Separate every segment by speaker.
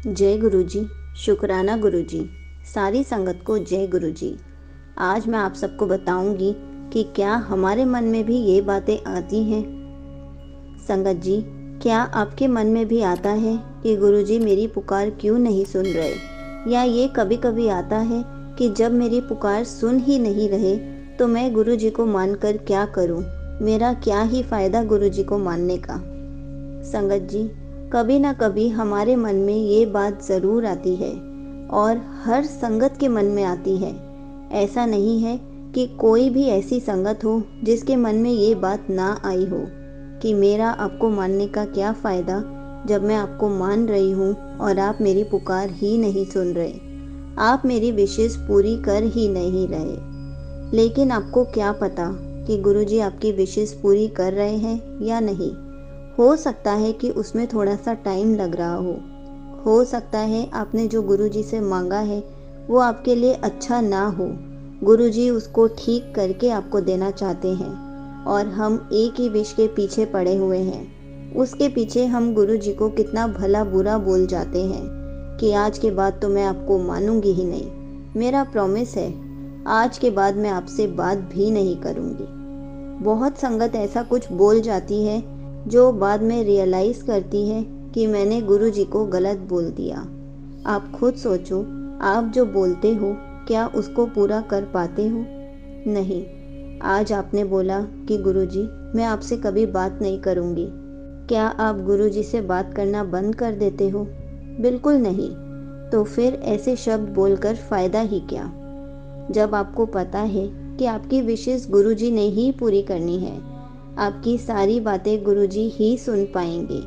Speaker 1: जय गुरु जी। शुक्राना गुरु जी। सारी संगत को जय गुरु जी। आज मैं आप सबको बताऊंगी कि क्या हमारे मन में भी ये बातें आती हैं। संगत जी, क्या आपके मन में भी आता है कि गुरु जी मेरी पुकार क्यों नहीं सुन रहे, या ये कभी कभी आता है कि जब मेरी पुकार सुन ही नहीं रहे तो मैं गुरु जी को मानकर क्या करूं, मेरा क्या ही फायदा गुरु जी को मानने का। संगत जी, कभी ना कभी हमारे मन में ये बात ज़रूर आती है और हर संगत के मन में आती है। ऐसा नहीं है कि कोई भी ऐसी संगत हो जिसके मन में ये बात ना आई हो कि मेरा आपको मानने का क्या फ़ायदा जब मैं आपको मान रही हूँ और आप मेरी पुकार ही नहीं सुन रहे, आप मेरी विशेष पूरी कर ही नहीं रहे। लेकिन आपको क्या पता कि गुरुजी आपकी विशेष पूरी कर रहे हैं या नहीं। हो सकता है कि उसमें थोड़ा सा टाइम लग रहा हो सकता है आपने जो गुरुजी से मांगा है वो आपके लिए अच्छा ना हो, गुरुजी उसको ठीक करके आपको देना चाहते हैं और हम एक ही विश के पीछे पड़े हुए हैं। उसके पीछे हम गुरुजी को कितना भला बुरा बोल जाते हैं कि आज के बाद तो मैं आपको मानूंगी ही नहीं, मेरा प्रॉमिस है आज के बाद मैं आपसे बात भी नहीं करूंगी। बहुत संगत ऐसा कुछ बोल जाती है जो बाद में रियलाइज़ करती है कि मैंने गुरुजी को गलत बोल दिया। आप खुद सोचो, आप जो बोलते हो क्या उसको पूरा कर पाते हो? नहीं। आज आपने बोला कि गुरुजी मैं आपसे कभी बात नहीं करूँगी, क्या आप गुरुजी से बात करना बंद कर देते हो? बिल्कुल नहीं। तो फिर ऐसे शब्द बोलकर फ़ायदा ही क्या, जब आपको पता है कि आपकी विशेष गुरुजी ने ही पूरी करनी है, आपकी सारी बातें गुरुजी ही सुन पाएंगे।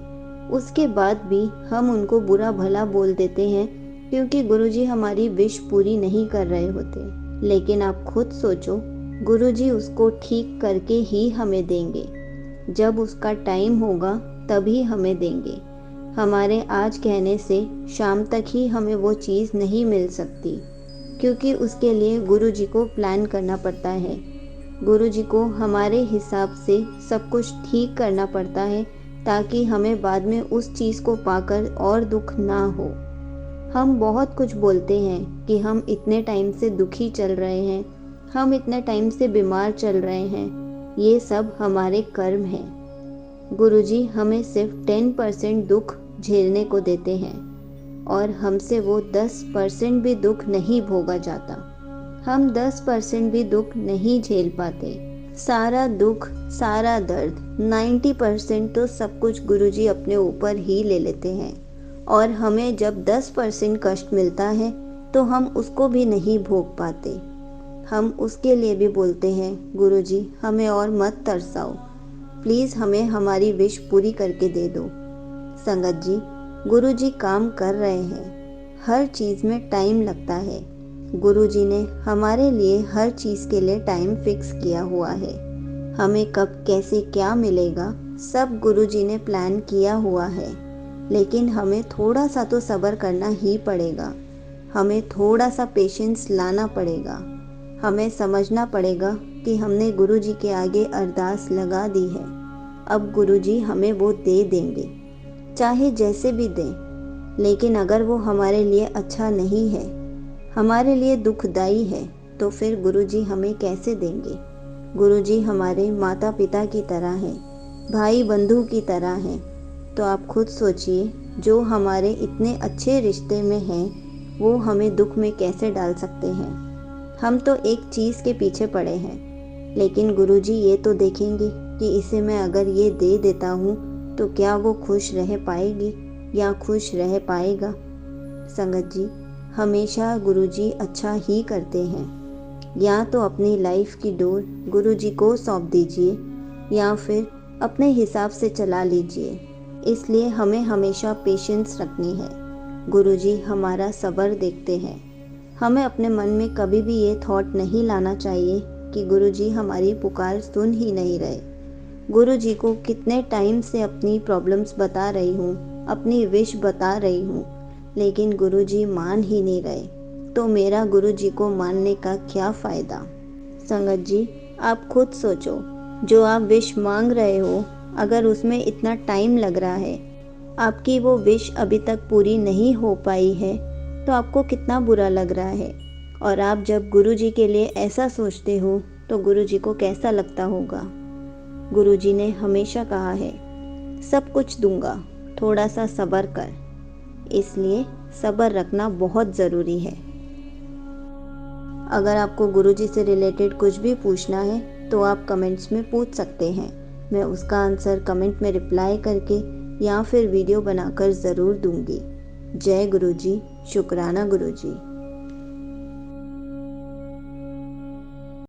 Speaker 1: उसके बाद भी हम उनको बुरा भला बोल देते हैं क्योंकि गुरुजी हमारी विश पूरी नहीं कर रहे होते। लेकिन आप खुद सोचो, गुरुजी उसको ठीक करके ही हमें देंगे। जब उसका टाइम होगा तभी हमें देंगे। हमारे आज कहने से शाम तक ही हमें वो चीज़ नहीं मिल सकती, क्योंकि उसके लिए गुरुजी को प्लान करना पड़ता है। गुरुजी को हमारे हिसाब से सब कुछ ठीक करना पड़ता है ताकि हमें बाद में उस चीज़ को पाकर और दुख ना हो। हम बहुत कुछ बोलते हैं कि हम इतने टाइम से दुखी चल रहे हैं, हम इतने टाइम से बीमार चल रहे हैं, ये सब हमारे कर्म हैं। गुरुजी हमें सिर्फ 10% दुख झेलने को देते हैं और हमसे वो 10% भी दुख नहीं भोगा जाता। हम 10% भी दुख नहीं झेल पाते। सारा दुख, सारा दर्द, 90% तो सब कुछ गुरुजी अपने ऊपर ही ले लेते हैं और हमें जब 10% कष्ट मिलता है तो हम उसको भी नहीं भोग पाते। हम उसके लिए भी बोलते हैं गुरुजी हमें और मत तरसाओ, प्लीज़ हमें हमारी विश पूरी करके दे दो। संगत जी, गुरुजी काम कर रहे हैं। हर चीज़ में टाइम लगता है। गुरुजी ने हमारे लिए हर चीज़ के लिए टाइम फिक्स किया हुआ है। हमें कब कैसे क्या मिलेगा सब गुरुजी ने प्लान किया हुआ है। लेकिन हमें थोड़ा सा तो सब्र करना ही पड़ेगा। हमें थोड़ा सा पेशेंस लाना पड़ेगा। हमें समझना पड़ेगा कि हमने गुरुजी के आगे अरदास लगा दी है। अब गुरुजी हमें वो दे देंगे, चाहे जैसे भी दें। लेकिन अगर वो हमारे लिए अच्छा नहीं है, हमारे लिए दुखदाई है, तो फिर गुरुजी हमें कैसे देंगे? गुरुजी हमारे माता पिता की तरह हैं, भाई बंधु की तरह हैं। तो आप खुद सोचिए, जो हमारे इतने अच्छे रिश्ते में हैं वो हमें दुख में कैसे डाल सकते हैं? हम तो एक चीज़ के पीछे पड़े हैं, लेकिन गुरुजी ये तो देखेंगे कि इसे मैं अगर ये दे देता हूँ तो क्या वो खुश रह पाएगी या खुश रह पाएगा? संगत जी, हमेशा गुरुजी अच्छा ही करते हैं। या तो अपनी लाइफ की डोर गुरुजी को सौंप दीजिए या फिर अपने हिसाब से चला लीजिए। इसलिए हमें हमेशा पेशेंस रखनी है। गुरुजी हमारा सब्र देखते हैं। हमें अपने मन में कभी भी ये थॉट नहीं लाना चाहिए कि गुरुजी हमारी पुकार सुन ही नहीं रहे। गुरुजी को कितने टाइम से अपनी प्रॉब्लम्स बता रही हूँ, अपनी विश बता रही हूँ, लेकिन गुरुजी मान ही नहीं रहे। तो मेरा गुरुजी को मानने का क्या फ़ायदा? संगत जी, आप खुद सोचो, जो आप विश मांग रहे हो अगर उसमें इतना टाइम लग रहा है आपकी वो विश अभी तक पूरी नहीं हो पाई है तो आपको कितना बुरा लग रहा है, और आप जब गुरुजी के लिए ऐसा सोचते हो तो गुरुजी को कैसा लगता होगा। गुरुजी ने हमेशा कहा है, सब कुछ दूंगा, थोड़ा सा सब्र कर। इसलिए सब्र रखना बहुत ज़रूरी है। अगर आपको गुरुजी से रिलेटेड कुछ भी पूछना है तो आप कमेंट्स में पूछ सकते हैं। मैं उसका आंसर कमेंट में रिप्लाई करके या फिर वीडियो बनाकर ज़रूर दूंगी। जय गुरुजी, शुक्राना गुरुजी।